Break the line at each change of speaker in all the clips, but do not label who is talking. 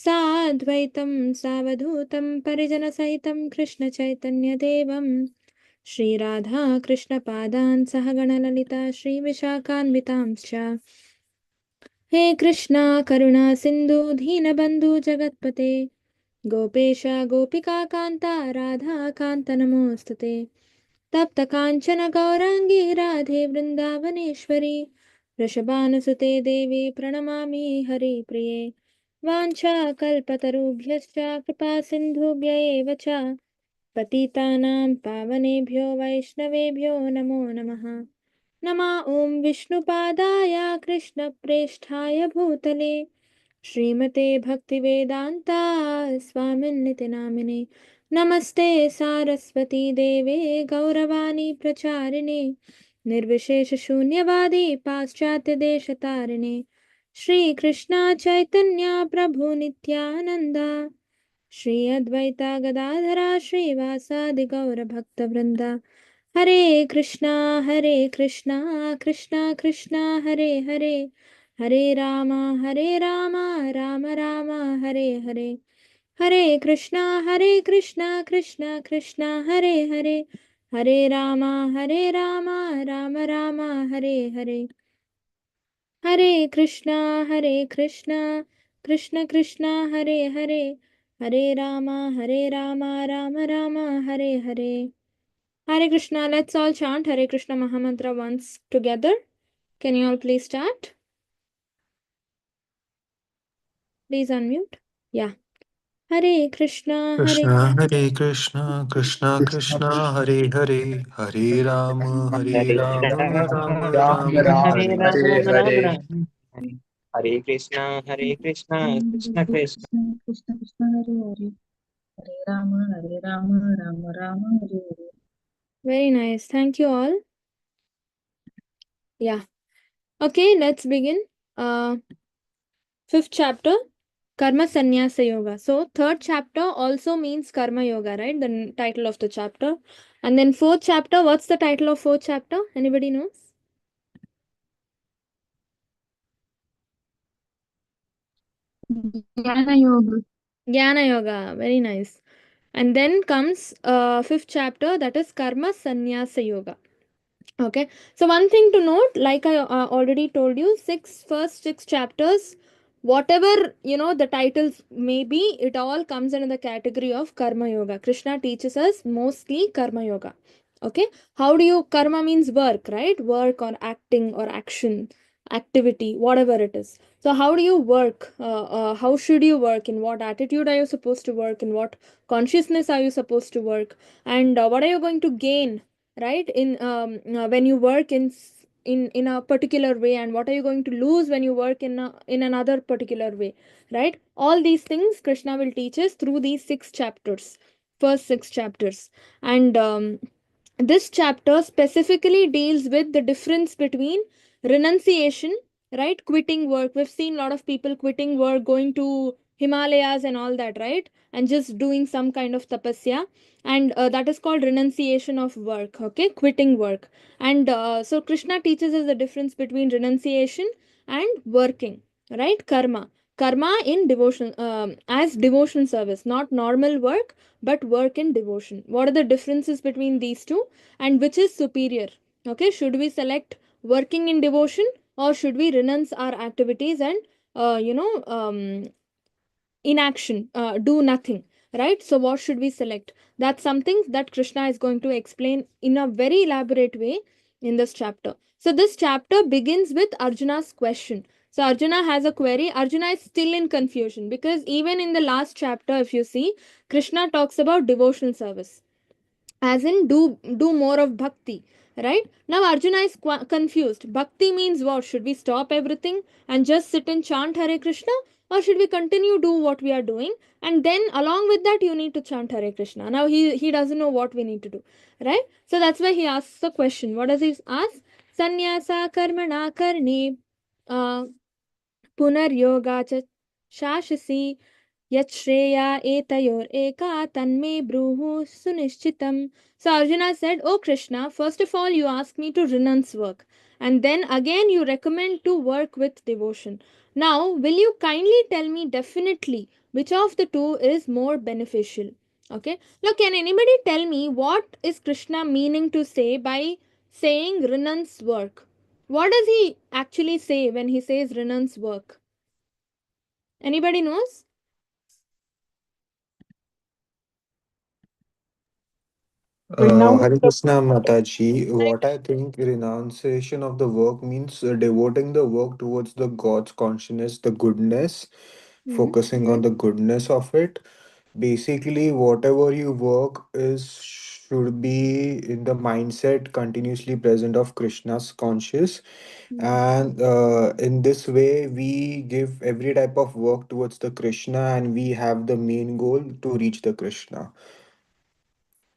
साद्वैतं सावधूतं परिजनसहितं कृष्णचैतन्यदेवं श्रीराधा कृष्णपादान् सह गणललिता श्रीविशाखान्वितांश्च। हे कृष्णा करुणा सिन्धु दीनबन्धु जगत्पते गोपेश गोपिकान्ता राधा कान्त नमोऽस्तुते। तप्त काञ्चन गौराङ्गी राधे वृन्दावनेश्वरी वृषभानुसुते देवी प्रणमामि हरिप्रिये। वाञ्छाकल्पतरुभ्यश्च कृपा सिन्धुभ्य एव च पतितानां पावनेभ्यो वैष्णवेभ्यो नमो नमः। नमः ॐ विष्णुपादाय कृष्णप्रेष्ठाय भूतले श्रीमते भक्तिवेदान्ता स्वामिन्निति नामिने। नमस्ते सारस्वती देवे गौरवाणी प्रचारिणे निर्विशेषशून्यवादी पाश्चात्यदेशतारिणे। श्रीकृष्ण चैतन्य प्रभु नित्यानन्द श्री अद्वैता गदाधरा श्रीवासादि गौरभक्तवृन्द। हरे कृष्णा कृष्णा कृष्णा हरे हरे हरे राम राम राम हरे हरे। हरे कृष्णा कृष्णा कृष्णा हरे हरे हरे राम राम राम हरे हरे। हरे Krishna Krishna Krishna Hare Hare Hare Ram Ram Ram Hare Hare. Hare Krishna, let's all chant Hare Krishna Mahamantra once together. Can you all please start? Please unmute. Yeah. Hare Krishna, Hare
Krishna Hare Krishna Krishna Krishna Hare Hare Hare Ram
Hare
Ram Ram
Ram
Ram
Ram
Hare
Hare
Hare.
Hare
Hare Krishna Krishna Krishna
Krishna Krishna Hare Hare Hare Ram Ram Ram Hare Hare.
Very nice. Thank you all. Yeah. Okay, let's begin. Fifth chapter, Karma Sannyasa Yoga. So, third chapter also means Karma Yoga, right? The title of the chapter. And then fourth chapter, what's the title of fourth chapter? Anybody knows?
ज्ञान योग।
Jnana Yoga. Very nice. And then comes fifth chapter, that is Karma Sannyasa Yoga. Okay, so one thing to note, like I already told you, first six chapters, whatever the titles may be, it all comes under the category of Karma Yoga. Krishna teaches us mostly Karma Yoga. Okay, how do you karma means work, right? Work or acting or action, activity, whatever it is. So how do you work? How should you work? In what attitude are you supposed to work? In what consciousness are you supposed to work? And what are you going to gain, right, in when you work in a particular way, and what are you going to lose when you work in another particular way, right? All these things Krishna will teach us through these six chapters, first six chapters. And this chapter specifically deals with the difference between renunciation, right, quitting work. We've seen a lot of people quitting work, going to Himalayas and all that, right, and just doing some kind of tapasya, and that is called renunciation of work. Okay, quitting work. And so Krishna teaches us the difference between renunciation and working, right? Karma in devotion, as devotion service, not normal work, but work in devotion. What are the differences between these two, and which is superior? Okay, should we select working in devotion, or should we renounce our activities and inaction, do nothing, right? So what should we select? That's something that Krishna is going to explain in a very elaborate way in this chapter. So this chapter begins with Arjuna's question. So Arjuna has a query. Arjuna is still in confusion, because even in the last chapter, if you see, Krishna talks about devotional service, as in do more of bhakti, right? Now Arjuna is confused. Bhakti means what? Should we stop everything and just sit and chant Hare Krishna, or should we continue do what we are doing, and then along with that you need to chant Hare Krishna? Now he doesn't know what we need to do, right? So that's why he asks the question. What does he ask? Sannyasa karmana karni uh, पुनर्योगा च शाससि यच्छ्रेया एतयोर eka tanme bruhu sunischitam. So Arjuna said, "Oh Krishna, first of all you ask me to renounce work, and then again you recommend to work with devotion. Now, will you kindly tell me definitely which of the two is more beneficial? Okay. Now, can anybody tell me what is Krishna meaning to say by saying Rinan's work? What does he actually say when he says Rinan's work? Anybody knows?
Hare Krishna Mataji, what I think renunciation of the work means devoting the work towards the God's consciousness, the goodness,
Hmm.
focusing on the goodness of it. Basically, whatever you work is should be in the mindset continuously present of Krishna's conscious,
Hmm.
and in this way we give every type of work towards the Krishna, and we have the main goal to reach the Krishna.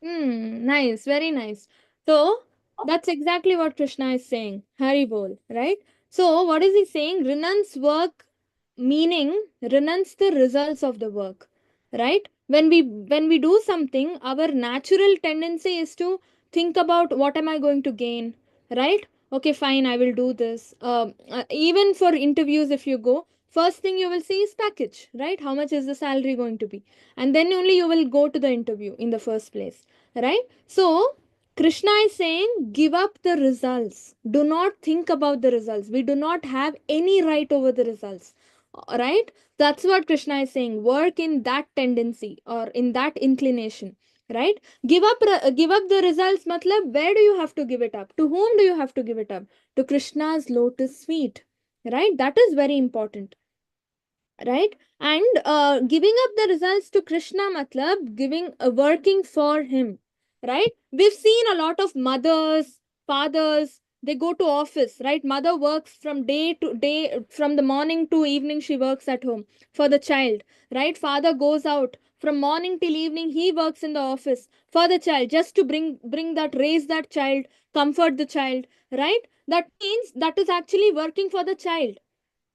Nice, very nice. So that's exactly what Krishna is saying. Hari bol, right? So what is he saying? Renunce work, meaning renounce the results of the work, right? When we do something, our natural tendency is to think about what am I going to gain, right? Okay, fine, I will do this. Even for interviews, if you go, first thing you will see is package, right? How much is the salary going to be? And then only you will go to the interview in the first place, right? So Krishna is saying give up the results, do not think about the results, we do not have any right over the results, right? That's what Krishna is saying, work in that tendency or in that inclination, right? Give up the results matlab, where do you have to give it up, to whom do you have to give it up? To Krishna's lotus feet, right? That is very important, right? And giving up the results to Krishna matlab giving working for him, right? We've seen a lot of mothers, fathers, they go to office, right? Mother works from day to day, from the morning to evening she works at home for the child, right? Father goes out from morning till evening, he works in the office for the child, just to bring that, raise that child, comfort the child, right? That means that is actually working for the child,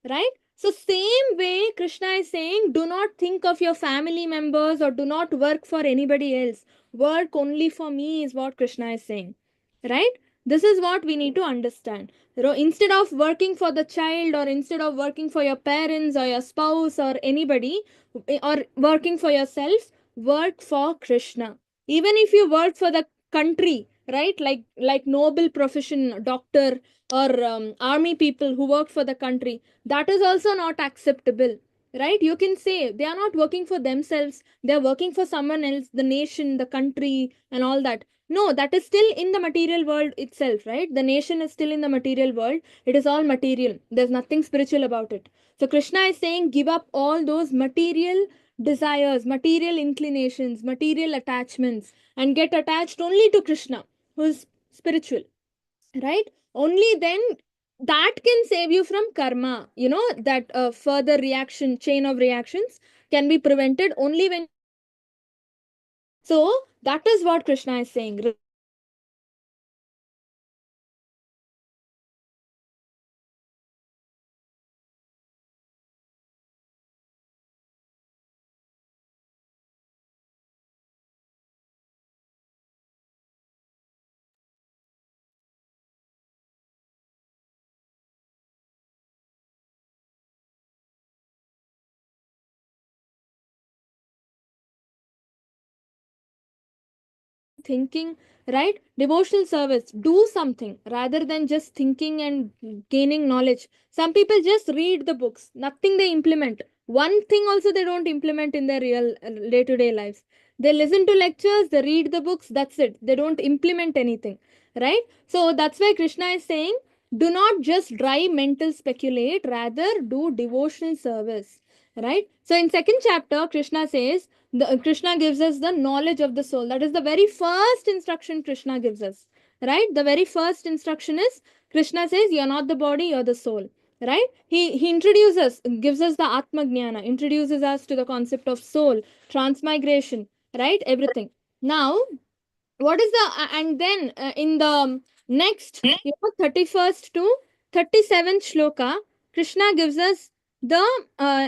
right? So same way Krishna is saying, do not think of your family members or do not work for anybody else, work only for me, is what Krishna is saying, right? This is what we need to understand. Instead of working for the child, or instead of working for your parents or your spouse or anybody, or working for yourself, work for Krishna. Even if you work for the country, right? Like noble profession doctor, or army people who work for the country, that is also not acceptable, right? You can say they are not working for themselves, they are working for someone else, the nation, the country, and all that. No, that is still in the material world itself, right? The nation is still in the material world, it is all material, there's nothing spiritual about it. So Krishna is saying give up all those material desires, material inclinations, material attachments, and get attached only to Krishna, who is spiritual, right? Only then that can save you from karma, that further reaction, chain of reactions can be prevented only when. So that is what Krishna is saying. Thinking, right? Devotional service, do something rather than just thinking and gaining knowledge. Some people just read the books, nothing they implement, one thing also they don't implement in their real day-to-day lives. They listen to lectures, they read the books, that's it, they don't implement anything, right? So that's why Krishna is saying do not just dry mental speculate, rather do devotional service, right? So in second chapter Krishna says, Krishna gives us the knowledge of the soul. That is the very first instruction Krishna gives us, right? The very first instruction is Krishna says, "You're not the body, you're the soul." Right? He introduces, gives us the Atma Jnana, introduces us to the concept of soul, transmigration, right? Everything. Now, what is the and then in the next 31st to 37th shloka, Krishna gives us the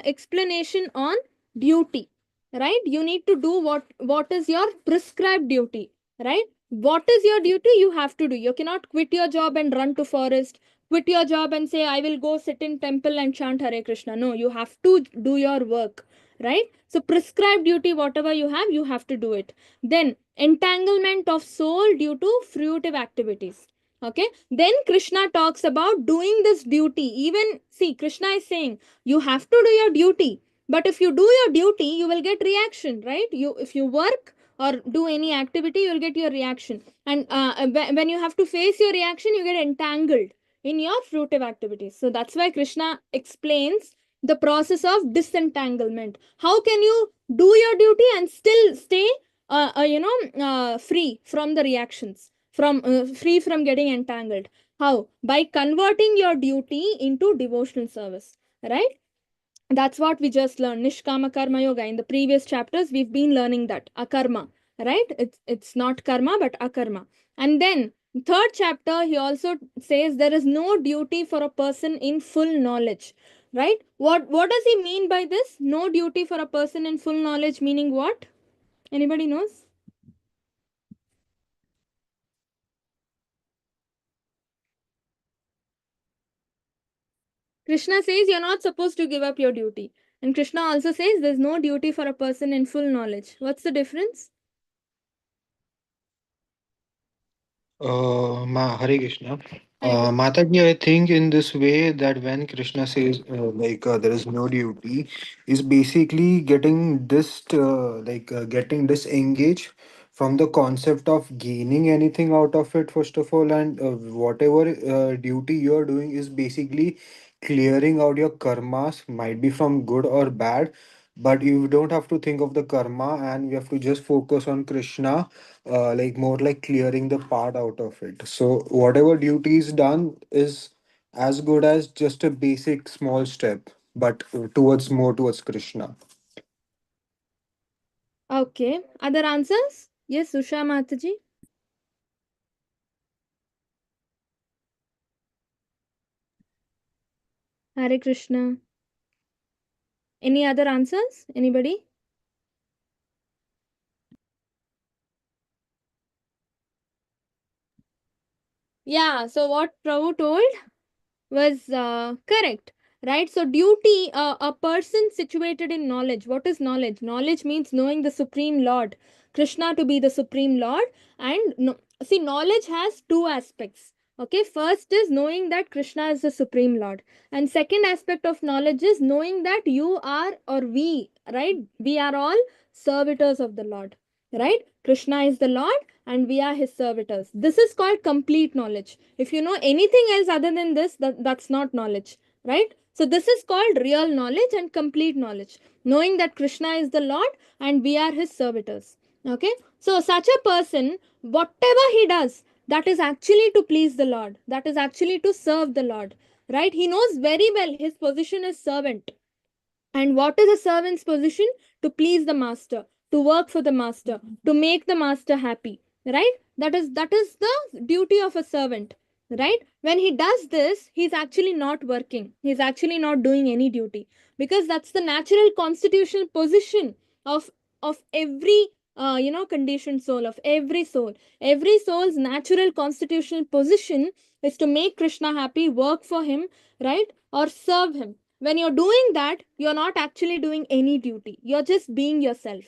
explanation on duty, right? You need to do what is your prescribed duty, right? What is your duty, you have to do. You cannot quit your job and run to forest, quit your job and say, I will go sit in temple and chant Hare Krishna. No, you have to do your work, right? So prescribed duty, whatever you have to do it. Then entanglement of soul due to fruitive activities. Okay. Then Krishna talks about doing this duty. Even see, Krishna is saying you have to do your duty. But if you do your duty, you will get reaction, right? You, if you work or do any activity, you will get your reaction. And when you have to face your reaction, you get entangled in your fruitive activities. So that's why Krishna explains the process of disentanglement. How can you do your duty and still stay, free from the reactions, from free from getting entangled? How? By converting your duty into devotional service, right? That's what we just learned. Nishkama Karma Yoga. In the previous chapters, we've been learning that. Akarma, right? It's not karma, but akarma. And then, third chapter, he also says there is no duty for a person in full knowledge. Right? What does he mean by this? No duty for a person in full knowledge, meaning what? Anybody knows? Krishna says you're not supposed to give up your duty. And Krishna also says there's no duty for a person in full knowledge. What's the difference?
Hare Krishna.
Hare Krishna.
Mataji, I think in this way that when Krishna says there is no duty, is basically getting disengaged from the concept of gaining anything out of it first of all, and whatever duty you are doing is basically clearing out your karmas, might be from good or bad, but you don't have to think of the karma, and you have to just focus on Krishna, more like clearing the part out of it. So whatever duty is done is as good as just a basic small step, but towards more towards Krishna.
Okay. Other answers? Yes, Usha Mataji. Hare Krishna. Any other answers? Anybody? Yeah, so what Prabhu told was correct, right? So duty, a person situated in knowledge. What is knowledge? Knowledge means knowing the Supreme Lord, Krishna to be the Supreme Lord. And no, see, knowledge has two aspects. Okay, first is knowing that Krishna is the Supreme Lord, and second aspect of knowledge is knowing that you are, or we, right? We are all servitors of the Lord, right? Krishna is the Lord and we are his servitors. This is called complete knowledge. If you know anything else other than this, that's not knowledge, right? So this is called real knowledge and complete knowledge. Knowing that Krishna is the Lord and we are his servitors. Okay? So such a person, whatever he does, that is actually to please the Lord. That is actually to serve the Lord. Right? He knows very well his position is servant. And what is a servant's position? To please the master, to work for the master, to make the master happy, right? That is the duty of a servant, right? When he does this, he's actually not working. He's actually not doing any duty, because that's the natural constitutional position of every conditioned soul, of every soul. Every soul's natural constitutional position is to make Krishna happy, work for him, right? Or serve him. When you're doing that, you're not actually doing any duty, you're just being yourself,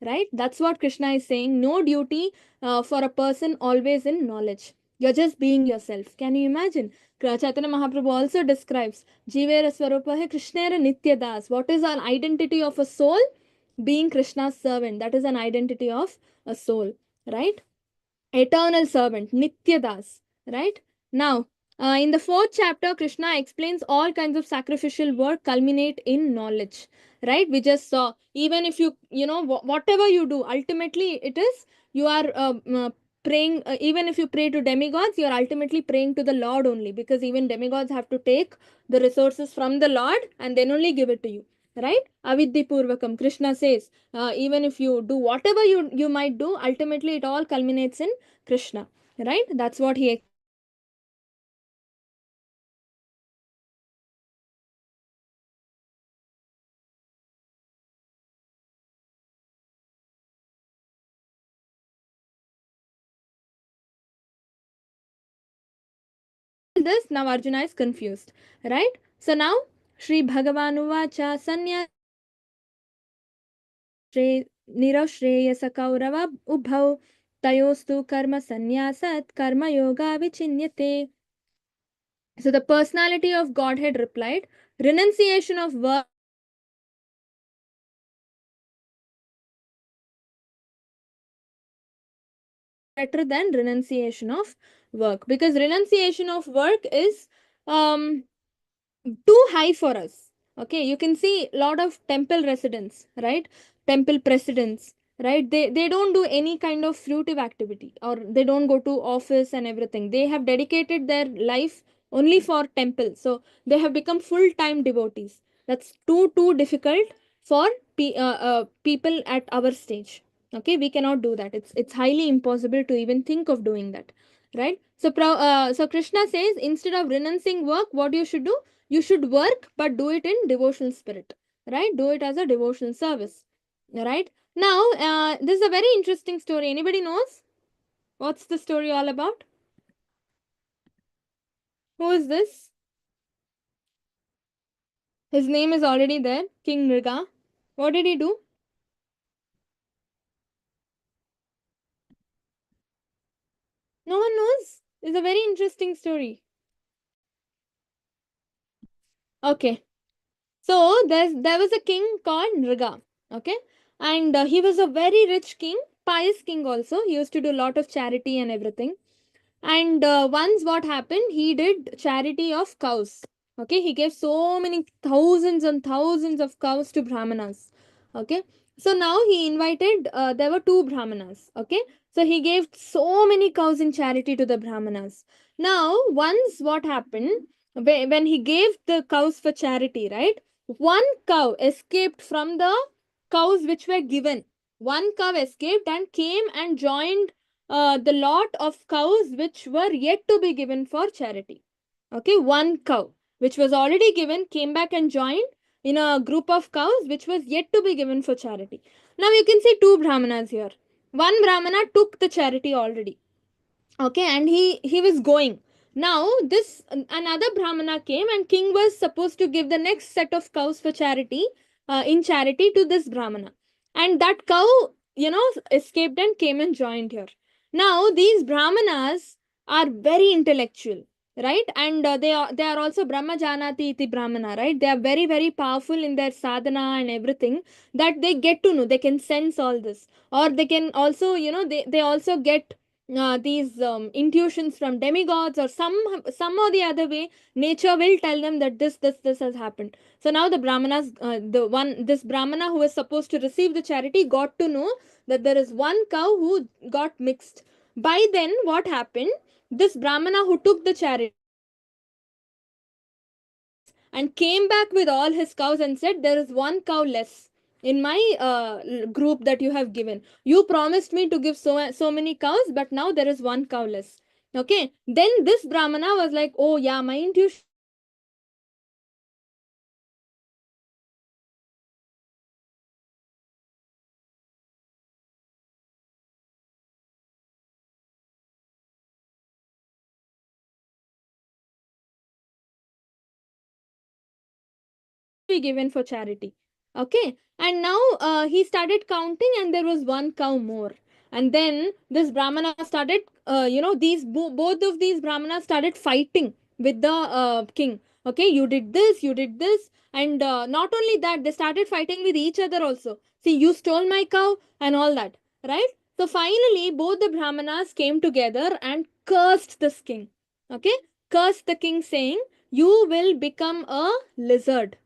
right? That's what Krishna is saying. No duty for a person always in knowledge. You're just being yourself. Can you imagine? Chaitanya Mahaprabhu also describes Jivera Swarupa hai Krishnera Nitya Das. What is an identity of a soul? Being Krishna's servant. That is an identity of a soul, right? Eternal servant, Nitya Das, right? Now, in the fourth chapter, Krishna explains all kinds of sacrificial work culminate in knowledge, right? We just saw, even if whatever you do, ultimately it is, you are praying, even if you pray to demigods, you are ultimately praying to the Lord only, because even demigods have to take the resources from the Lord and then only give it to you, right? Avidhi Purvakam, Krishna says, even if you do whatever you might do, ultimately it all culminates in Krishna, right? That's what he this, now Arjuna is confused, right? So now Shri Bhagavan Uvacha Sanya Nirashreyasa Kaurava Ubhau Tayostu Karma Sanyasat Karma Yoga Vichinyate. So the personality of Godhead replied, renunciation of work better than renunciation of work, because renunciation of work is um too high for us. Okay, you can see a lot of temple residents, right? Temple presidents, right? They don't do any kind of fruitive activity, or they don't go to office and everything. They have dedicated their life only for temple, so they have become full time devotees. That's too difficult for people at our stage. Okay, we cannot do that. It's highly impossible to even think of doing that, right? So so Krishna says, instead of renouncing work, what you should do, you should work, but do it in devotional spirit, right? Do it as a devotional service, right? Now this is a very interesting story. Anybody knows what's the story all about? Who is this? His name is already there, King Mriga. What did he do? No one knows. It's a very interesting story. Okay, so there was a king called Nriga. Okay, and he was a very rich king, pious king also. He used to do a lot of charity and everything. And once what happened, he did charity of cows. Okay, he gave so many thousands and thousands of cows to brahmanas. Okay, so now he invited, there were two brahmanas. Okay, so he gave so many cows in charity to the brahmanas. Now once what happened, when he gave the cows for charity, right, one cow escaped from the cows which were given. One cow escaped and came and joined the lot of cows which were yet to be given for charity. Okay, one cow which was already given came back and joined in a group of cows which was yet to be given for charity. Now you can see two brahmanas here. One brahmana took the charity already. Okay, and he was going. Now this another brahmana came, and king was supposed to give the next set of cows for charity, in charity to this brahmana. And that cow, escaped and came and joined here. Now these brahmanas are very intellectual, right? And they are also brahma janati iti brahmana, right? They are very powerful in their sadhana and everything, that they get to know, they can sense all this. Or they can also, they also get these intuitions from demigods, or some or the other way nature will tell them that this has happened. So now the brahmanas, this brahmana who was supposed to receive the charity, got to know that there is one cow who got mixed. By then what happened, this brahmana who took the charity and came back with all his cows and said, there is one cow less in my group that you have given. You promised me to give so many cows, but now there is one cow less. Okay, then this brahmana was like, oh yeah, my intuition be given for charity. Okay, and now he started counting, and there was one cow more. And then this brahmana started, both of these brahmanas started fighting with the king. Okay, you did this, you did this. And not only that, they started fighting with each other also. See, you stole my cow and all that, right? So finally both the brahmanas came together and cursed this king. Okay, cursed the king, saying, you will become a lizard.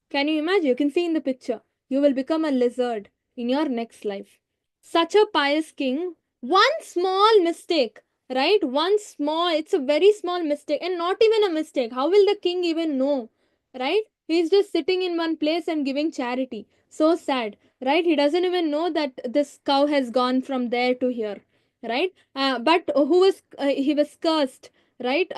Can you imagine? You can see in the picture. You will become a lizard in your next life. Such a pious king. One small mistake, right? It's a very small mistake, and not even a mistake. How will the king even know, right? He's just sitting in one place and giving charity. So sad, right? He doesn't even know that this cow has gone from there to here, right? But he was cursed, right?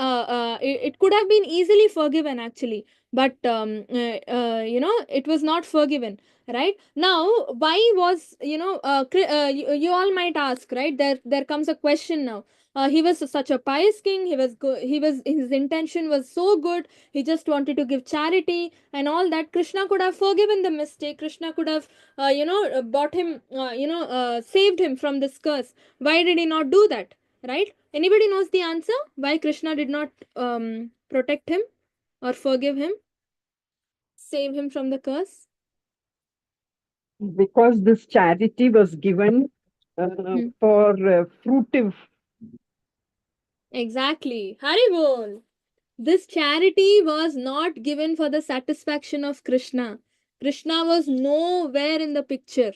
It could have been easily forgiven actually, but it was not forgiven. Right now, why was, you all might ask, right? There comes a question now. He was such a pious king. He was good. His intention was so good. He just wanted to give charity and all that. Krishna could have forgiven the mistake. Krishna could have, bought him, saved him from this curse. Why did he not do that? Right? Anybody knows the answer? Why Krishna did not protect him or forgive him, save him from the curse?
Because this charity was given for fruitive.
Exactly. Haribol. This charity was not given for the satisfaction of Krishna. Krishna was nowhere in the picture.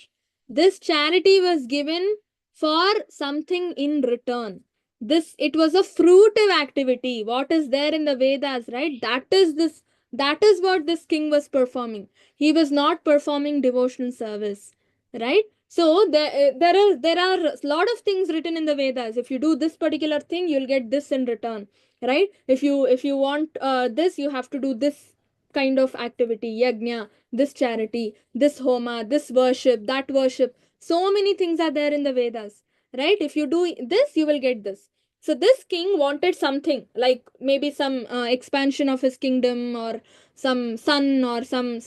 This charity was given for something in return. It was a fruitive activity. What is there in the Vedas, right? That is what this king was performing. He was not performing devotional service, right? So there are a lot of things written in the Vedas. If you do this particular thing, you'll get this in return, right? If you want this, you have to do this kind of activity, yajna, this charity, this homa, this worship, that worship. So many things are there in the Vedas, right? If you do this, you will get this. So this king wanted something, like maybe some expansion of his kingdom, or some son, or some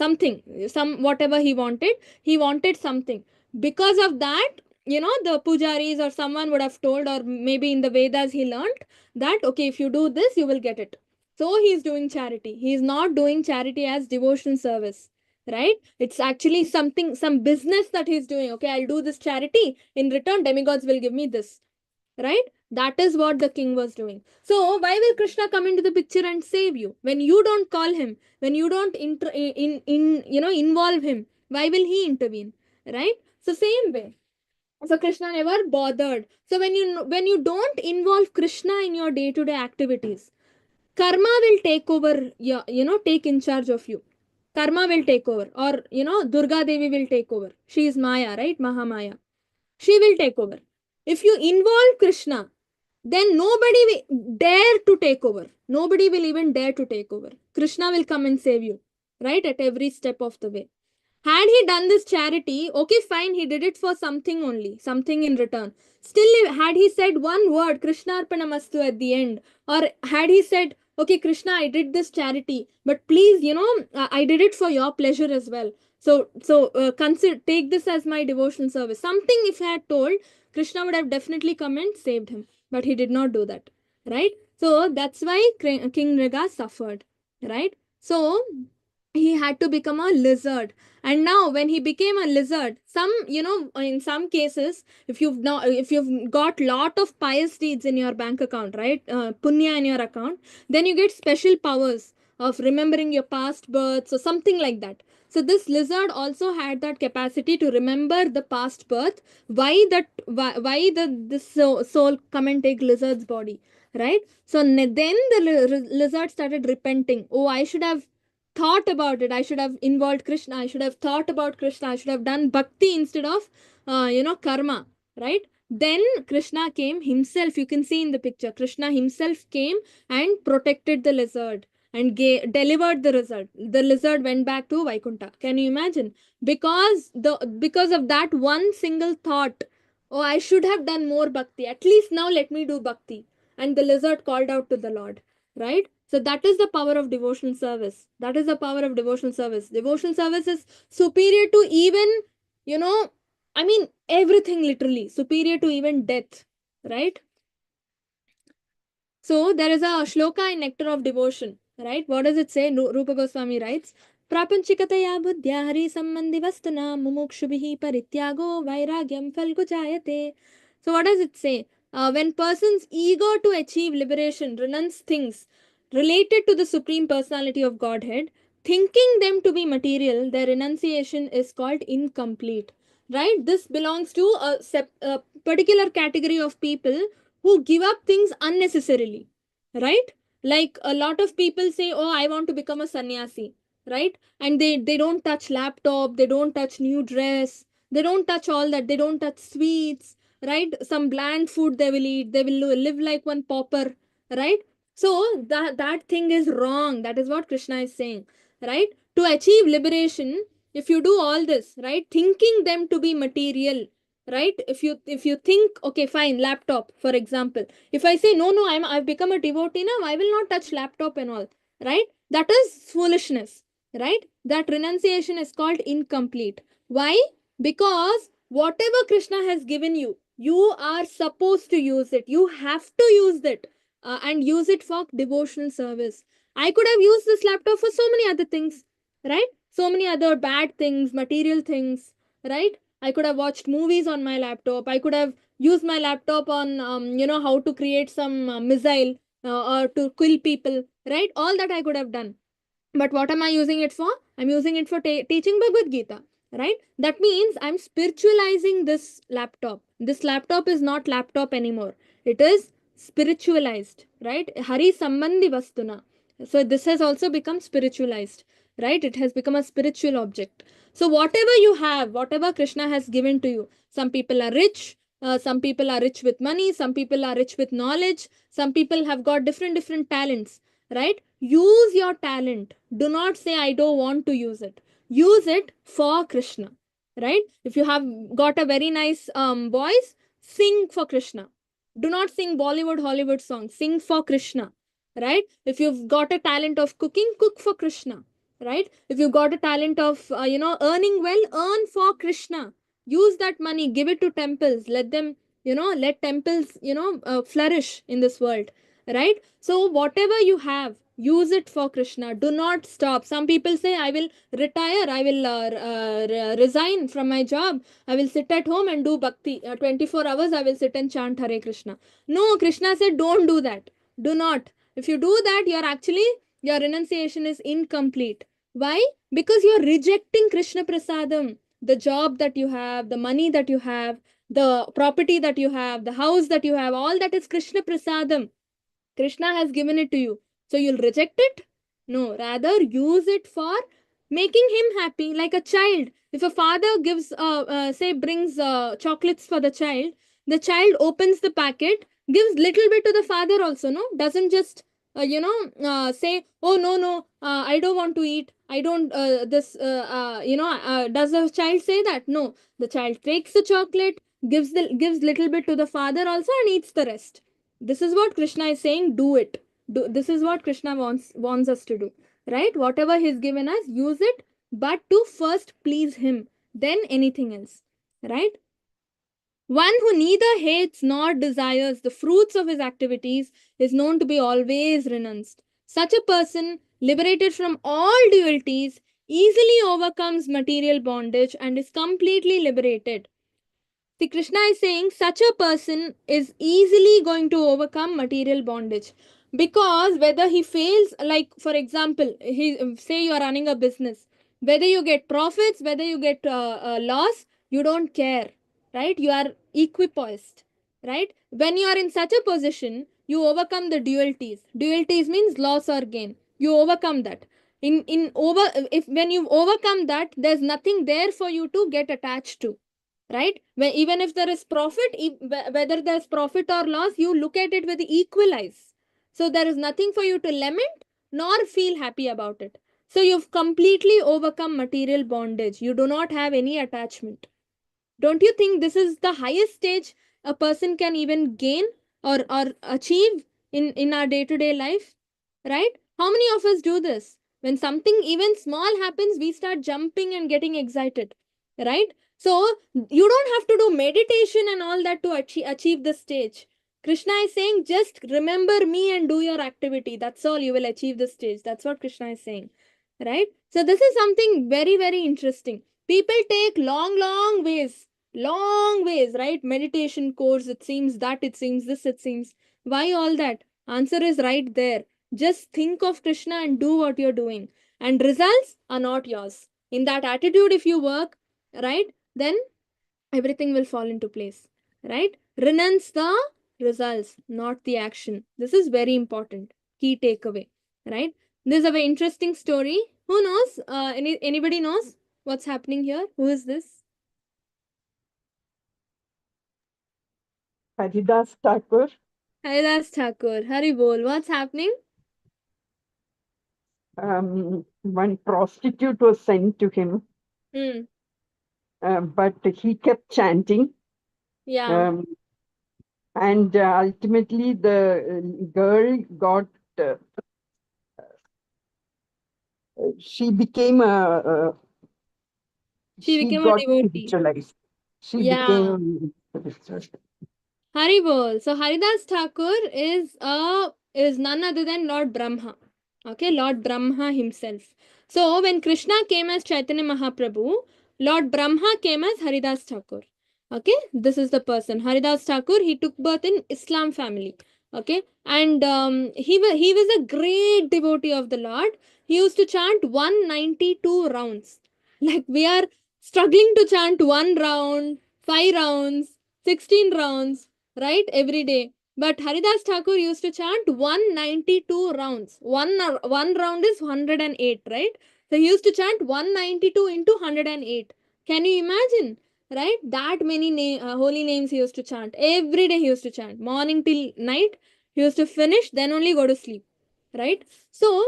whatever he wanted something. Because of that, the pujaris or someone would have told, or maybe in the Vedas he learned that, okay, if you do this, you will get it. So he is doing charity. He is not doing charity as devotion service, right? It's actually some business that he's doing. Okay, I'll do this charity. In return, demigods will give me this, right? That is what the king was doing. So why will Krishna come into the picture and save you when you don't call him, when you don't involve him? Why will he intervene, right? So same way. So Krishna never bothered. So when you don't involve Krishna in your day-to-day activities, karma will take over, take in charge of you. Karma will take over, or Durga Devi will take over. She is Maya, right? Mahamaya. She will take over. If you involve Krishna, then nobody will dare to take over. Nobody will even dare to take over. Krishna will come and save you, right? At every step of the way. Had he done this charity, okay, fine, he did it for something only, something in return. Still, had he said one word, Krishna Arpanamastu at the end, or had he said, okay, Krishna, I did this charity, but please, I did it for your pleasure as well. So consider, take this as my devotion service. Something if he had told, Krishna would have definitely come and saved him, but he did not do that, right? So that's why King Mriga suffered, right? So he had to become a lizard. And now when he became a lizard, in some cases, if you've got lot of pious deeds in your bank account, right, punya in your account, then you get special powers of remembering your past births or something like that. So this lizard also had that capacity to remember the past birth. Why this soul come and take lizard's body, right? So then the lizard started repenting. Oh, I should have thought about it. I should have involved Krishna. I should have thought about Krishna. I should have done bhakti instead of, karma, right? Then Krishna came himself. You can see in the picture, Krishna himself came and protected the lizard and delivered the result. The lizard went back to Vaikunta. Can you imagine? Because of that one single thought, oh, I should have done more bhakti. At least now let me do bhakti. And the lizard called out to the Lord, right? So that is the power of devotional service. That is the power of devotional service. Devotional service is superior to even, everything literally. Superior to even death, right? So there is a shloka in Nectar of Devotion, right? What does it say? Rupa Goswami writes, Prapanchikataya buddhya hari sambandhi vastuna mumukshubhihi parityago vairagyam falgujayate. So what does it say? When persons eager to achieve liberation renounce things related to the Supreme Personality of Godhead, thinking them to be material, their renunciation is called incomplete. Right? This belongs to a particular category of people who give up things unnecessarily. Right? Like a lot of people say, oh, I want to become a sannyasi. Right? And they don't touch laptop, they don't touch new dress, they don't touch all that, they don't touch sweets, right? Some bland food they will eat, they will live like one pauper, right? So that thing is wrong. That is what Krishna is saying, right? To achieve liberation, if you do all this, right, thinking them to be material, right? If you think, okay, fine, laptop, for example, if I say no, I've become a devotee now, I will not touch laptop and all, right? That is foolishness, right? That renunciation is called incomplete. Why? Because whatever Krishna has given you, you are supposed to use it. You have to use it, and use it for devotional service. I could have used this laptop for so many other things, right? So many other bad things, material things, right? I could have watched movies on my laptop. I could have used my laptop on, how to create some missile, or to kill people, right? All that I could have done. But what am I using it for? I'm using it for teaching Bhagavad Gita, right? That means I'm spiritualizing this laptop. This laptop is not laptop anymore. It is spiritualized, right? Hari Sambandhi Vastuna. So this has also become spiritualized, right? It has become a spiritual object. So whatever you have, whatever Krishna has given to you, some people are rich, some people are rich with money, some people are rich with knowledge, some people have got different talents, right? Use your talent. Do not say I don't want to use it. Use it for Krishna, right? If you have got a very nice voice, sing for Krishna. Do not sing Bollywood Hollywood songs. Sing for Krishna, right? If you've got a talent of cooking, cook for Krishna, right? If you've got a talent of earning well, earn for Krishna. Use that money, give it to temples, let them, let temples, flourish in this world, right? So whatever you have, use it for Krishna. Do not stop. Some people say, I will retire, I will resign from my job, I will sit at home and do bhakti, 24 hours I will sit and chant Hare Krishna. No, Krishna said don't do that. Do not. If you do that, you're actually, your renunciation is incomplete. Why? Because you're rejecting Krishna Prasadam. The job that you have, the money that you have, the property that you have, the house that you have, all that is Krishna Prasadam. Krishna has given it to you. So you'll reject it? No, rather use it for making him happy, like a child. If a father gives, say, brings chocolates for the child opens the packet, gives little bit to the father also, no? Doesn't just, say, oh, no, I don't want to eat. I don't, does the child say that? No. The child takes the chocolate, gives little bit to the father also and eats the rest. This is what Krishna is saying, do it. This is what Krishna wants us to do, right? Whatever he's given us, use it, but to first please him, then anything else, right? One who neither hates nor desires the fruits of his activities is known to be always renounced. Such a person, liberated from all dualities, easily overcomes material bondage and is completely liberated. See, Krishna is saying such a person is easily going to overcome material bondage, because whether he fails, like for example, say you are running a business, whether you get profits, whether you get loss, you don't care, right? You are equipoised, right? When you are in such a position, you overcome the dualities. Dualities means loss or gain. You overcome that. In over if when you overcome that, there's nothing there for you to get attached to, right? Even if there is profit, whether there's profit or loss, you look at it with equal eyes. So there is nothing for you to lament nor feel happy about it. So you've completely overcome material bondage. You do not have any attachment. Don't you think this is the highest stage a person can even gain or achieve in our day-to-day life, right? How many of us do this? When something even small happens, we start jumping and getting excited, right? So you don't have to do meditation and all that to achieve this stage. Krishna is saying, just remember me and do your activity. That's all, you will achieve the stage. That's what Krishna is saying, right? So this is something very, very interesting. People take long ways, right? Meditation course, it seems that, it seems this, it seems. Why all that? Answer is right there. Just think of Krishna and do what you're doing. And results are not yours. In that attitude, if you work, right, then everything will fall into place, right? Renounce the results, not the action. This is very important. Key takeaway, right? This is a very interesting story. Who knows? Anybody knows what's happening here? Who is this?
Haridas Thakur.
Haridas Thakur. Hari bol. What's happening?
One prostitute was sent to him,
Hmm.
but he kept chanting.
Yeah.
And ultimately the girl got she became
She
she
became a
got
devotee.
spiritualized. She
Yeah.
became spiritual.
Haribol. So Haridas Thakur is none other than Lord Brahma. Okay, Lord Brahma himself. So when Krishna came as Chaitanya Mahaprabhu, Lord Brahma came as Haridas Thakur. Okay, this is the person. Haridas Thakur, he took birth in Islam family. Okay, and he was a great devotee of the Lord. He used to chant 192 rounds. Like we are struggling to chant one round, 5 rounds, 16 rounds, right, every day. But Haridas Thakur used to chant 192 rounds. One round is 108, right? So he used to chant 192 into 108. Can you imagine? Right? That many holy names he used to chant. Every day he used to chant. Morning till night. He used to finish, then only go to sleep. Right? So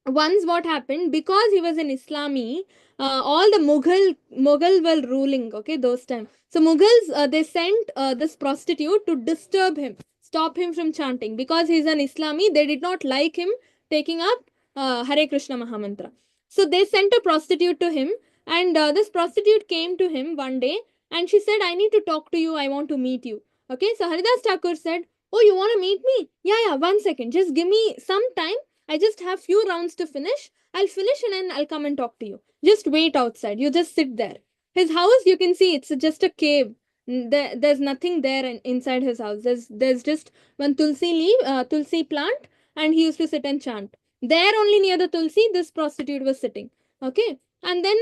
once what happened, because he was an Islami, all the Mughal were ruling, okay, those time. So Mughals, they sent this prostitute to disturb him, stop him from chanting, because he's an Islami. They did not like him taking up Hare Krishna Mahamantra. So they sent a prostitute to him, and this prostitute came to him one day, and she said, I need to talk to you, I want to meet you. Okay, so Haridas Thakur said, oh, you want to meet me? Yeah, 1 second, just give me some time. I just have few rounds to finish. I'll finish and then I'll come and talk to you. Just wait outside. You just sit there. His house, you can see, it's just a cave. There's nothing there inside his house. There's just one tulsi plant, and he used to sit and chant. There only near the tulsi, this prostitute was sitting. Okay, and then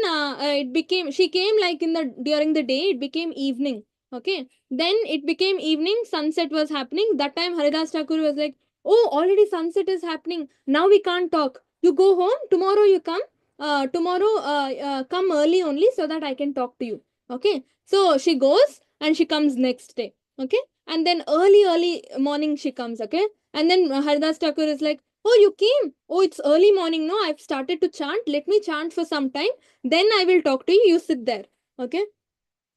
she came like during the day. It became evening. Okay, then it became evening. Sunset was happening. That time Haridas Thakur was like, oh, already sunset is happening. Now we can't talk. You go home. Tomorrow you come. Tomorrow come early only so that I can talk to you. Okay. So she goes and she comes next day. Okay. And then early morning she comes. Okay. And then Haridas Thakur is like, oh, you came. Oh, it's early morning. No, I've started to chant. Let me chant for some time. Then I will talk to you. You sit there. Okay.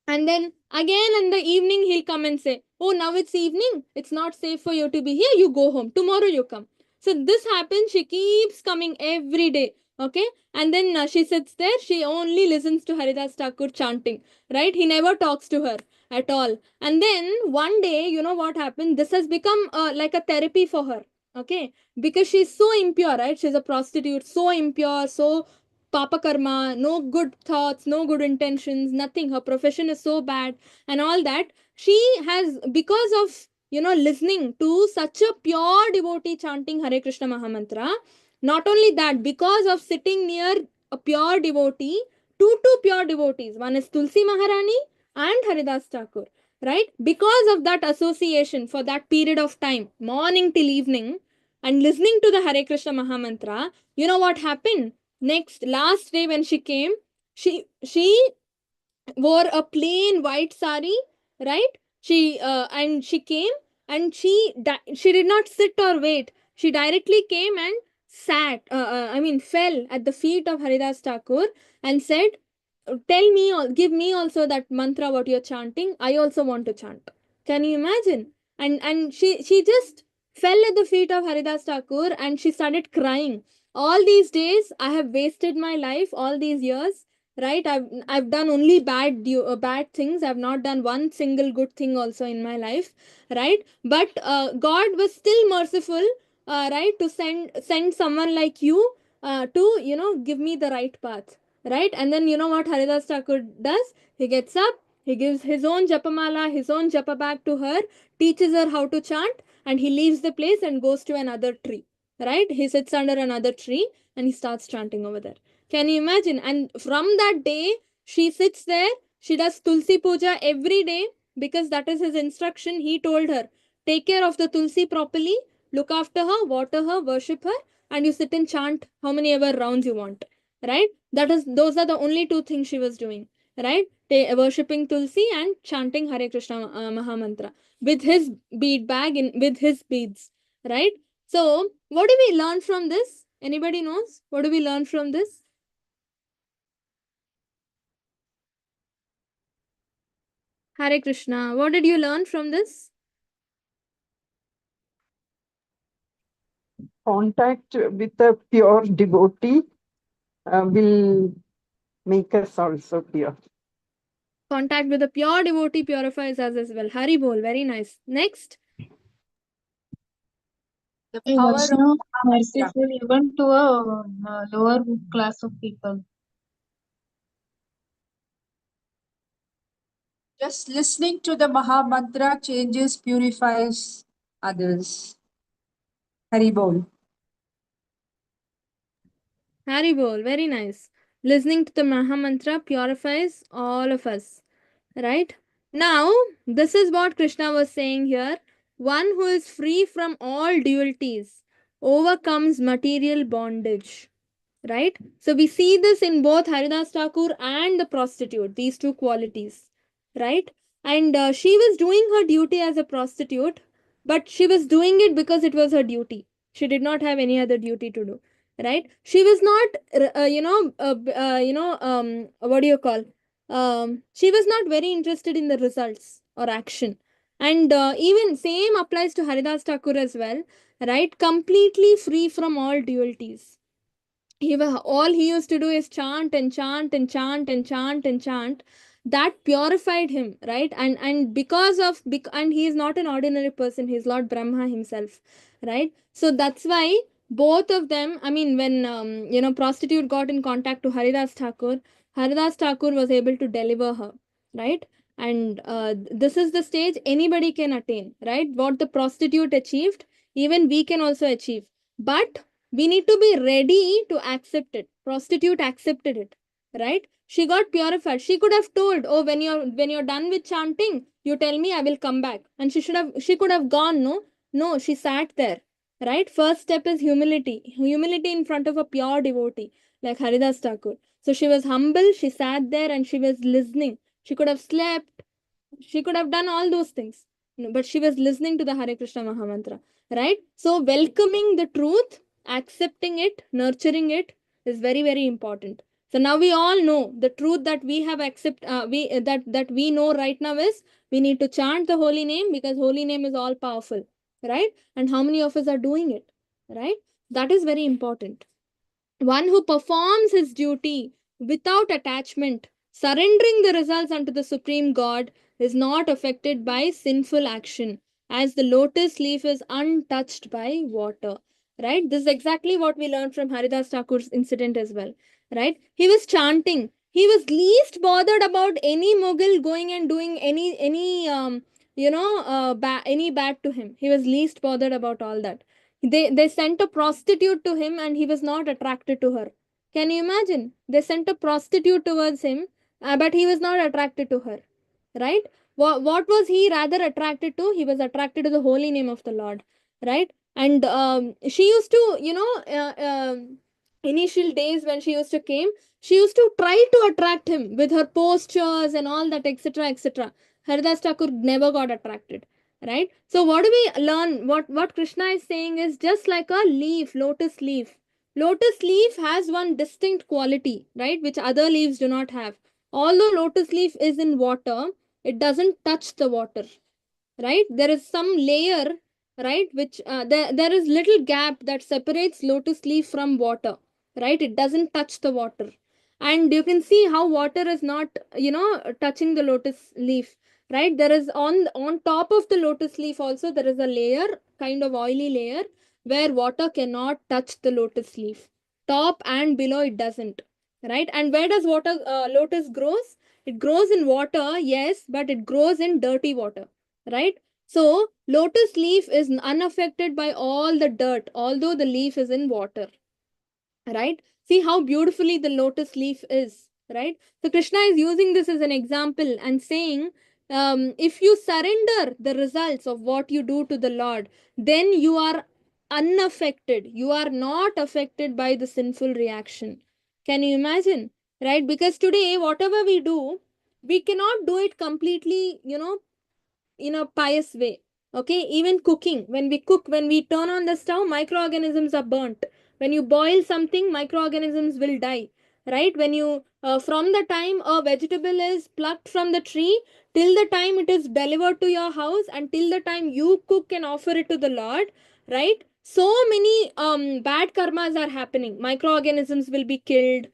And then again in the evening, he'll come and say, oh, now it's evening. It's not safe for you to be here. You go home. Tomorrow you come. So this happens. She keeps coming every day. Okay. And then she sits there. She only listens to Haridas Thakur chanting. Right. He never talks to her at all. And then one day, you know what happened? This has become like a therapy for her. Okay. Because she's so impure, right? She's a prostitute, so impure, so papa karma, no good thoughts, no good intentions, nothing. Her profession is so bad and all that. She has, because of, listening to such a pure devotee chanting Hare Krishna Mahamantra, not only that, because of sitting near a pure devotee, two pure devotees, one is Tulsi Maharani and Haridas Thakur, right? Because of that association for that period of time, morning till evening, and listening to the Hare Krishna Mahamantra, you know what happened? Next, last day when she came, she wore a plain white sari, right? She came, and she did not sit or wait. She directly came and sat. Fell at the feet of Haridas Thakur and said, "Tell me, give me also that mantra what you're chanting. I also want to chant." Can you imagine? And she just fell at the feet of Haridas Thakur and she started crying. All these days I have wasted my life, all these years, right? I've done only bad things. I've not done one single good thing also in my life, right? But God was still merciful, right, to send someone like you to give me the right path, right? And then you know what Haridas Thakur does? He gets up, he gives his own japamala, his own japa bag to her, teaches her how to chant, and he leaves the place and goes to another tree, right? He sits under another tree and he starts chanting over there. Can you imagine? And from that day, she sits there, she does Tulsi Puja every day because that is his instruction. He told her, take care of the Tulsi properly, look after her, water her, worship her, and you sit and chant how many ever rounds you want. Right? Those are the only two things she was doing. Right? Worshipping Tulsi and chanting Hare Krishna Mahamantra with his bead bag with his beads. Right? So, what do we learn from this? Anybody knows? What do we learn from this? Hare Krishna. What did you learn from this?
Contact with a pure devotee will make us also pure.
Contact with a pure devotee purifies us as well. Hari bol. Very nice. Next.
The
Hey,
power of
Vaishnav,
Mahamudra.
merciful even to a lower class of people.
Just listening to the Mahamantra changes, purifies others. Hari Bol.
Hari bol. Very nice. Listening to the Mahamantra purifies all of us. Right? Now, this is what Krishna was saying here. One who is free from all dualities overcomes material bondage. Right? So we see this in both Haridas Thakur and the prostitute, these two qualities. Right? And she was doing her duty as a prostitute, but she was doing it because it was her duty. She did not have any other duty to do. Right? She was not, what do you call? She was not very interested in the results or action. And even same applies to Haridas Thakur as well. Right? Completely free from all dualities. All he used to do is chant and chant and chant and chant and chant. That purified him, right? And because of and he is not an ordinary person, he's Lord Brahma himself, right? So that's why both of them, I mean, when prostitute got in contact to Haridas Thakur, Haridas Thakur was able to deliver her, right? And this is the stage anybody can attain, right? What the prostitute achieved, even we can also achieve. But we need to be ready to accept it. Prostitute accepted it, right? She got purified. She could have told, oh, when you're done with chanting, you tell me, I will come back. And she could have gone. No, she sat there, right? First step is humility in front of a pure devotee like Haridas Thakur. So she was humble, she sat there and she was listening. She could have slept, she could have done all those things. No, but she was listening to the Hare Krishna Mahamantra, right? So welcoming the truth, accepting it, nurturing it is very, very important. So now we all know the truth that we have that we know right now is we need to chant the holy name because holy name is all powerful, right? And how many of us are doing it, right? That is very important. One who performs his duty without attachment, surrendering the results unto the Supreme God, is not affected by sinful action, as the lotus leaf is untouched by water. Right? This is exactly what we learned from Haridas Thakur's incident as well. Right? He was chanting. He was least bothered about any Mughal going and doing any any bad to him. He was least bothered about all that. They sent a prostitute to him and he was not attracted to her. Can you imagine? They sent a prostitute towards him, but he was not attracted to her. Right? What was he rather attracted to? He was attracted to the holy name of the Lord. Right? And she used to, initial days when she used to came, she used to try to attract him with her postures and all that, etc., etc. Haridas Thakur never got attracted. Right? So what do we learn? What Krishna is saying is just like a leaf, lotus leaf. Lotus leaf has one distinct quality, right, which other leaves do not have. Although lotus leaf is in water, it doesn't touch the water, right? There is some layer, right, which there is little gap that separates lotus leaf from water, right? It doesn't touch the water. And you can see how water is not, touching the lotus leaf, right? There is on top of the lotus leaf also there is a layer, kind of oily layer, where water cannot touch the lotus leaf. Top and below it doesn't, right? And where does water lotus grows? It grows in water, yes, but it grows in dirty water, right? So lotus leaf is unaffected by all the dirt, although the leaf is in water, right? See how beautifully the lotus leaf is, right? So Krishna is using this as an example and saying, if you surrender the results of what you do to the Lord, then you are unaffected. You are not affected by the sinful reaction. Can you imagine? Right? Because today, whatever we do, we cannot do it completely, in a pious way. Okay, even cooking, when we cook, when we turn on the stove, microorganisms are burnt. When you boil something, microorganisms will die. right? When you from the time a vegetable is plucked from the tree till the time it is delivered to your house and till the time you cook and offer it to the Lord, right? So many bad karmas are happening. Microorganisms will be killed,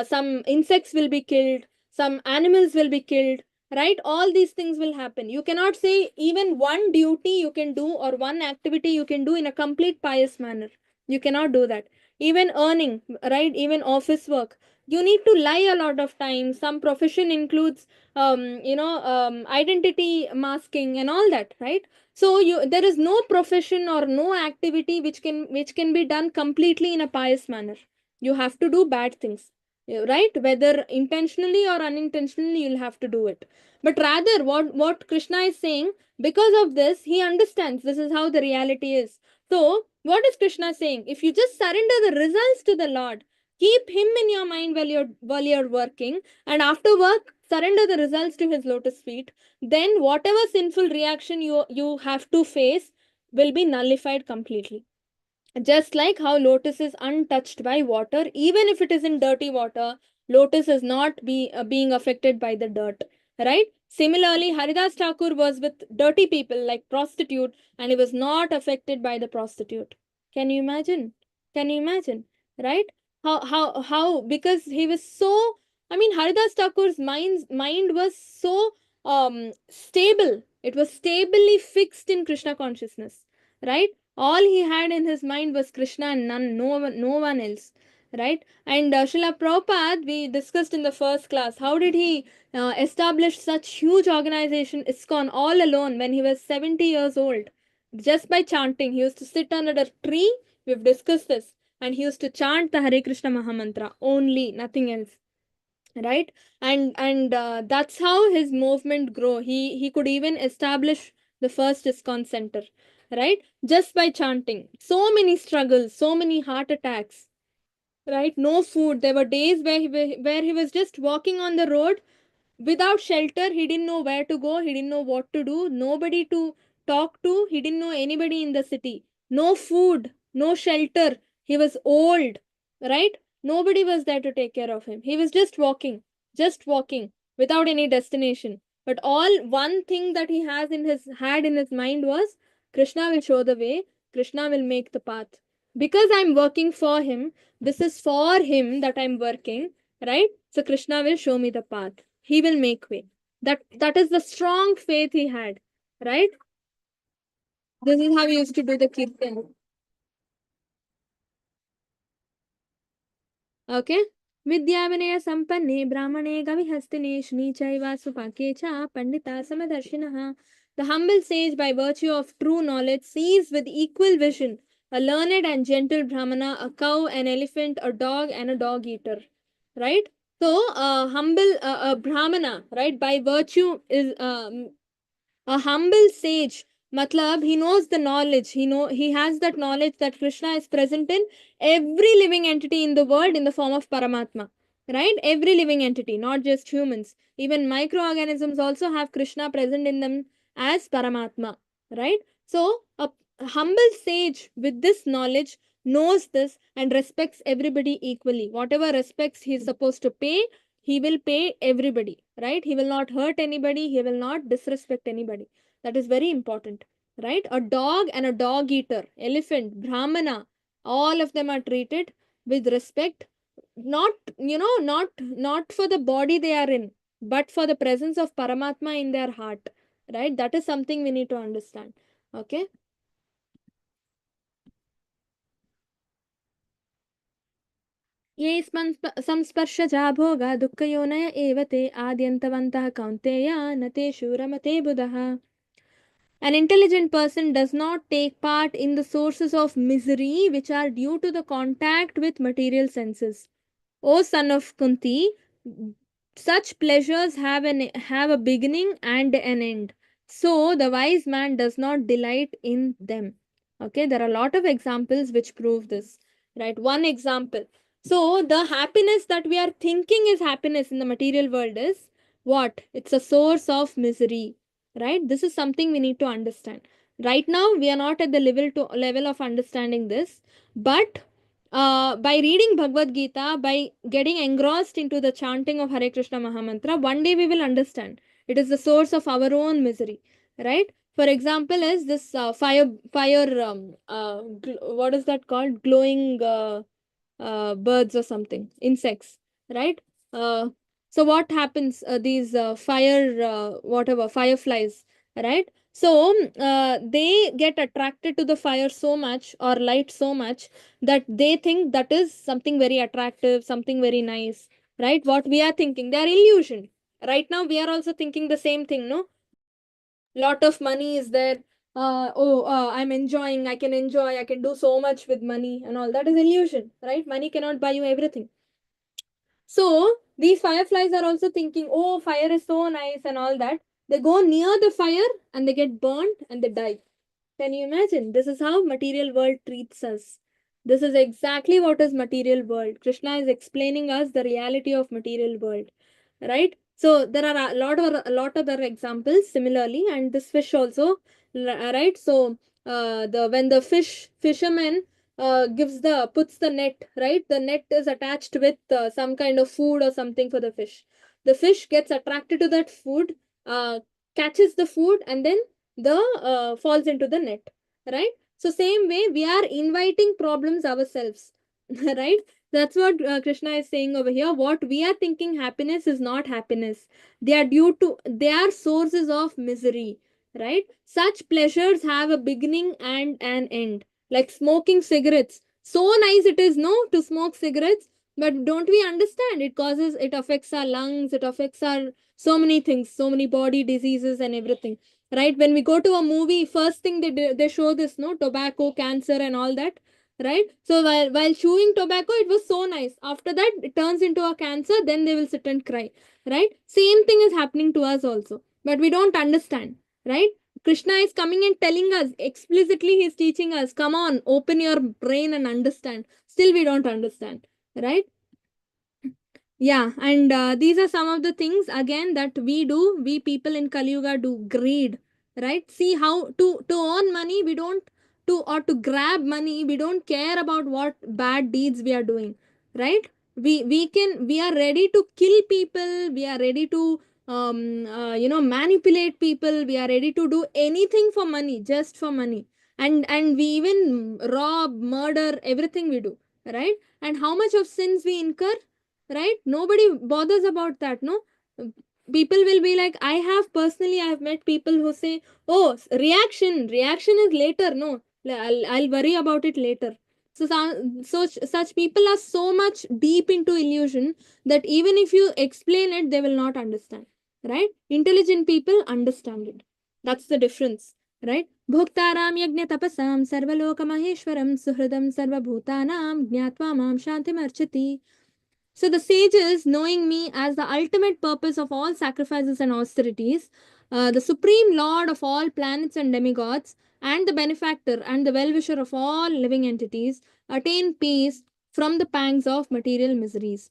some insects will be killed, some animals will be killed, right? All these things will happen. You cannot say even one duty you can do or one activity you can do in a complete pious manner. You cannot do that. Even earning, right? Even office work, you need to lie a lot of times. Some profession includes identity masking and all that, right? So there is no profession or no activity which can be done completely in a pious manner. You have to do bad things, right? Whether intentionally or unintentionally, you'll have to do it. But rather, what Krishna is saying, because of this, he understands this is how the reality is. So what is Krishna saying? If you just surrender the results to the Lord, keep him in your mind while you're working, and after work surrender the results to his lotus feet, then whatever sinful reaction you have to face will be nullified completely. Just like how lotus is untouched by water, even if it is in dirty water, lotus is not being affected by the dirt, right? Similarly, Haridas Thakur was with dirty people like prostitute, and he was not affected by the prostitute. Can you imagine? Can you imagine? Right? How because he was so, I mean, Haridas Thakur's mind was so stable. It was stably fixed in Krishna consciousness, right? All he had in his mind was Krishna and no one else, right? And Srila Prabhupada, we discussed in the first class, how did he establish such huge organization, ISKCON, all alone when he was 70 years old? Just by chanting. He used to sit under a tree, we've discussed this, and he used to chant the Hare Krishna Mahamantra, only, nothing else, right? And that's how his movement grow. He could even establish the first ISKCON center, right? Just by chanting. So many struggles, so many heart attacks, right? No food. There were days where he was just walking on the road without shelter. He didn't know where to go, he didn't know what to do, nobody to talk to, he didn't know anybody in the city. No food, no shelter. He was old, right? Nobody was there to take care of him. He was just walking without any destination. But all one thing that he had in his mind was, Krishna will show the way, Krishna will make the path. Because I'm working for him, this is for him that I'm working, right? So Krishna will show me the path. He will make way. That is the strong faith he had, right? This is how he used to do the kirtan. Okay. Vidyavanaya sampanne brahmane gavihastine shni chaiva supake cha pandita samadarshinaha. The humble sage, by virtue of true knowledge, sees with equal vision a learned and gentle brahmana, a cow, an elephant, a dog, and a dog eater. Right? So, a brahmana, right, by virtue is a humble sage. Matlab, he knows the knowledge. He has that knowledge that Krishna is present in every living entity in the world in the form of Paramatma. Right? Every living entity, not just humans. Even microorganisms also have Krishna present in them as Paramatma. Right? So, a humble sage with this knowledge knows this and respects everybody equally. Whatever respects he is supposed to pay, he will pay everybody, right? He will not hurt anybody, he will not disrespect anybody. That is very important, right? A dog and a dog eater, elephant, brahmana, all of them are treated with respect, not not for the body they are in, but for the presence of Paramatma in their heart, right? That is something we need to understand. Okay. ये संस्पर्शजा भोगा दुःखयोनय एव ते आद्यन्तवन्तः कौन्तेय न तेषु रमते बुधः. An intelligent person does not take part in the sources of misery which are due to the contact with material senses. O son of Kunti, such pleasures have a beginning and an end. So the wise man does not delight in them. Okay, there are a lot of examples which prove this. Right, one example. So the happiness that we are thinking is happiness in the material world is what? It's a source of misery. Right? This is something we need to understand. Right now, we are not at the level of understanding this, but by reading Bhagavad Gita, by getting engrossed into the chanting of Hare Krishna Mahamantra, one day we will understand. It is the source of our own misery, right? For example, is this what is that called? Glowing birds or something, insects, right? Uh, so what happens? These whatever fireflies, right? So they get attracted to the fire so much or light so much that they think that is something very attractive, something very nice, right? What we are thinking, they are illusion. Right now, we are also thinking the same thing, no? Lot of money is there. I'm enjoying, I can enjoy, I can do so much with money and all. That is illusion, right? Money cannot buy you everything. So these fireflies are also thinking, oh, fire is so nice and all that. They go near the fire and they get burnt and they die. Can you imagine? This is how material world treats us. This is exactly what is material world. Krishna is explaining us the reality of material world, right? So there are a lot other examples similarly, and this fish also, right? So the when the fisherman puts the net, right? The net is attached with some kind of food or something for the fish. The fish gets attracted to that food, catches the food, and then the falls into the net, right? So same way we are inviting problems ourselves, right? That's what Krishna is saying over here. What we are thinking happiness is not happiness. They are sources of misery, right? Such pleasures have a beginning and an end, like smoking cigarettes. So nice it is, no, to smoke cigarettes, but don't we understand it affects our lungs, it affects our so many things, so many body diseases and everything, right? When we go to a movie, first thing they show this, no, tobacco, cancer and all that, right? So while chewing tobacco, it was so nice. After that, it turns into a cancer, then they will sit and cry, right? Same thing is happening to us also, but we don't understand, right? Krishna is coming and telling us explicitly, he's teaching us, come on, open your brain and understand. Still we don't understand, right? Yeah, and these are some of the things again that we people in Kali Yuga do. Greed, right? See how to earn money, we don't to grab money, we don't care about what bad deeds we are doing, right? We are ready to kill people, we are ready to manipulate people, we are ready to do anything for money, just for money, and we even rob, murder, everything we do, right? And how much of sins we incur, right? Nobody bothers about that, no? People will be like, I have met people who say, oh, reaction is later, no, I'll worry about it later. Such people are so much deep into illusion that even if you explain it, they will not understand, right? Intelligent people understand it. That's the difference, right? Bhoktaram yajna tapasam sarvaloka maheshwaram suhridam sarvabhutanam jnatva mam shantim archati. So the sages, knowing me as the ultimate purpose of all sacrifices and austerities, the supreme lord of all planets and demigods, and the benefactor and the well-wisher of all living entities, attain peace from the pangs of material miseries.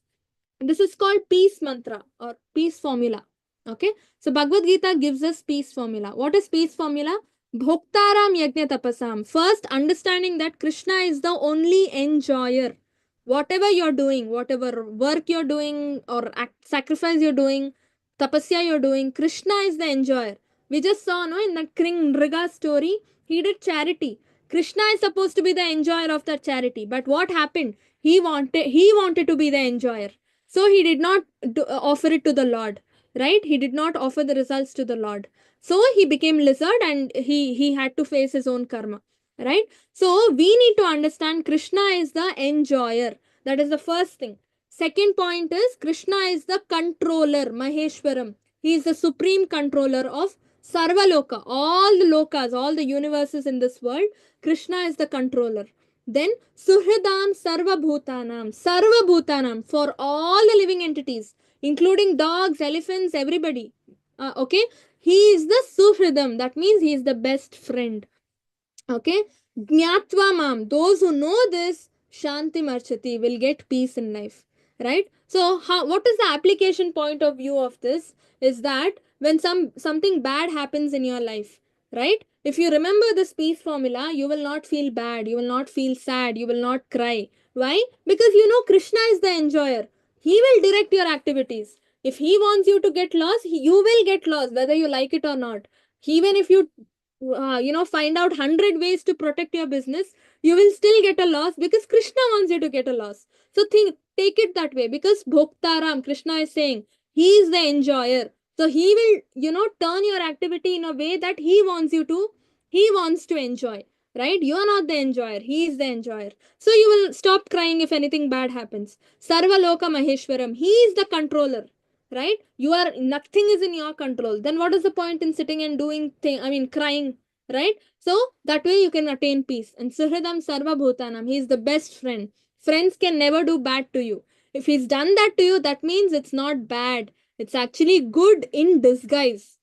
This is called peace mantra or peace formula. Okay, so Bhagavad Gita gives us peace formula. What is peace formula? Bhoktaram yajna tapasam. First, understanding that Krishna is the only enjoyer. Whatever you're doing, whatever work you're doing or sacrifice you're doing, tapasya you're doing, Krishna is the enjoyer. We just saw, no, in that King Nriga story, he did charity. Krishna is supposed to be the enjoyer of that charity, but what happened? He wanted to be the enjoyer, so he did not offer it to the Lord, right? He did not offer the results to the Lord. So he became lizard and he had to face his own karma, right? So we need to understand Krishna is the enjoyer. That is the first thing. Second point is Krishna is the controller, Maheshwaram. He is the supreme controller of Sarvaloka, all the lokas, all the universes in this world. Krishna is the controller. Then Suhridam Sarva Bhutanam, for all the living entities, including dogs, elephants, everybody. Okay, he is the Suhridam. That means he is the best friend. Okay, Jnatva Mam, those who know this, Shanti Marchati, will get peace in life. Right? So, what is the application point of view of this? Is that when something bad happens in your life, right? If you remember this peace formula, you will not feel bad, you will not feel sad, you will not cry. Why? Because you know Krishna is the enjoyer. He will direct your activities. If he wants you to get lost, you will get lost, whether you like it or not. Even if you, find out 100 ways to protect your business, you will still get a loss because Krishna wants you to get a loss. So take it that way, because Bhoktaram, Krishna is saying, he is the enjoyer. So he will, turn your activity in a way that he wants to enjoy, right? You're not the enjoyer, he is the enjoyer. So you will stop crying if anything bad happens. Sarva Loka Maheshwaram, he is the controller, right? Nothing is in your control. Then what is the point in sitting and crying, right? So that way you can attain peace. And Suhridam Sarva Bhutanam, he is the best friend. Friends can never do bad to you. If he's done that to you, that means it's not bad. It's actually good in disguise,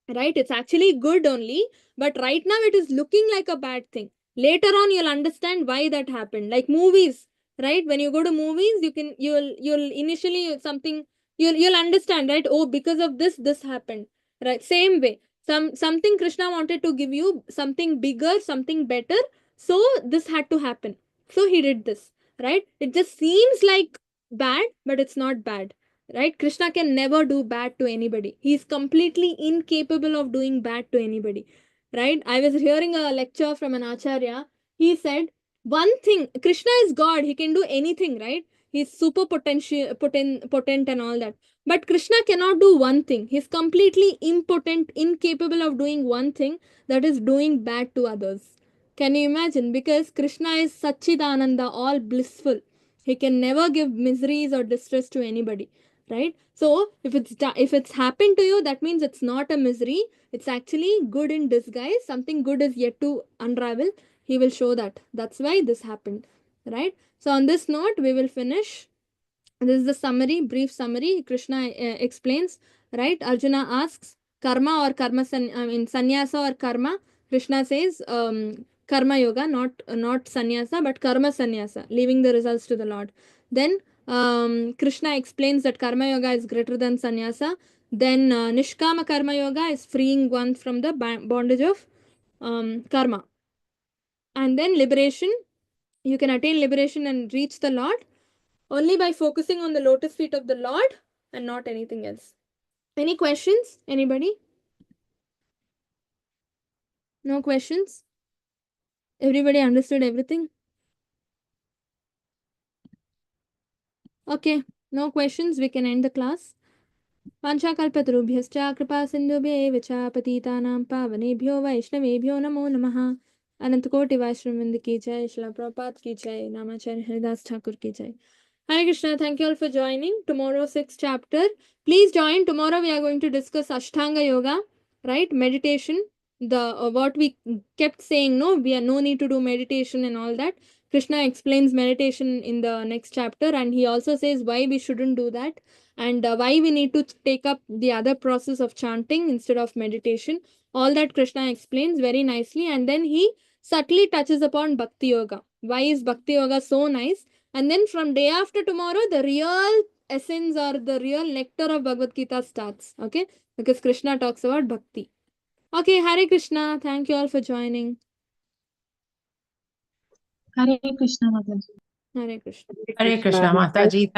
right? It's actually good only, but right now it is looking like a bad thing. Later on, you'll understand why that happened. Like movies, right? When you go to movies, you'll initially something, you'll understand, right? Oh, because of this happened, right? Same way, something Krishna wanted to give you, something bigger, something better. So this had to happen. So he did this, right? It just seems like bad, but it's not bad, right? Krishna can never do bad to anybody. He is completely incapable of doing bad to anybody, right? I was hearing a lecture from an acharya. He said one thing, Krishna is God, he can do anything, right? He's super potent and all that, but Krishna cannot do one thing. He's completely impotent, incapable of doing one thing, that is doing bad to others. Can you imagine? Because Krishna is Satchidananda, all blissful. He can never give miseries or distress to anybody, right? So if it's happened to you, that means it's not a misery. It's actually good in disguise. Something good is yet to unravel. He will show that. That's why this happened, right? So on this note, we will finish. This is the summary, brief summary. Krishna explains, right? Arjuna asks, karma or sannyasa or karma. Krishna says, karma yoga, not sannyasa, but karma sannyasa, leaving the results to the Lord. Then Krishna explains that karma yoga is greater than sannyasa. Then nishkama karma yoga is freeing one from the bondage of karma. And then liberation, you can attain liberation and reach the Lord only by focusing on the lotus feet of the Lord and not anything else. Any questions? Anybody? No questions? Everybody understood everything? Okay, no questions. We can end the class. Vanchakalpatarubhyascha kripa sindhubhyev cha patitanam pavanebhyo vaishnavebhyo namo namaha. Anantakoti Vaishnav ki jai, Srila Prabhupada ki jai, Namacharya Haridas Thakur ki jai. Hare Krishna, thank you all for joining. Tomorrow, 6th chapter. Please join. Tomorrow we are going to discuss Ashtanga Yoga, right? Meditation. The what we kept saying, no, we are no need to do meditation and all that. Krishna explains meditation in the next chapter, and he also says why we shouldn't do that, and why we need to take up the other process of chanting instead of meditation. All that Krishna explains very nicely, and then he subtly touches upon Bhakti Yoga. Why is Bhakti Yoga so nice? And then from day after tomorrow, the real essence or the real nectar of Bhagavad Gita starts. Okay? Because Krishna talks about Bhakti. Okay, Hare Krishna. Thank you all for joining.
Hare Krishna, Mataji.
Hare Krishna.
Hare
Hare Krishna, Mataji.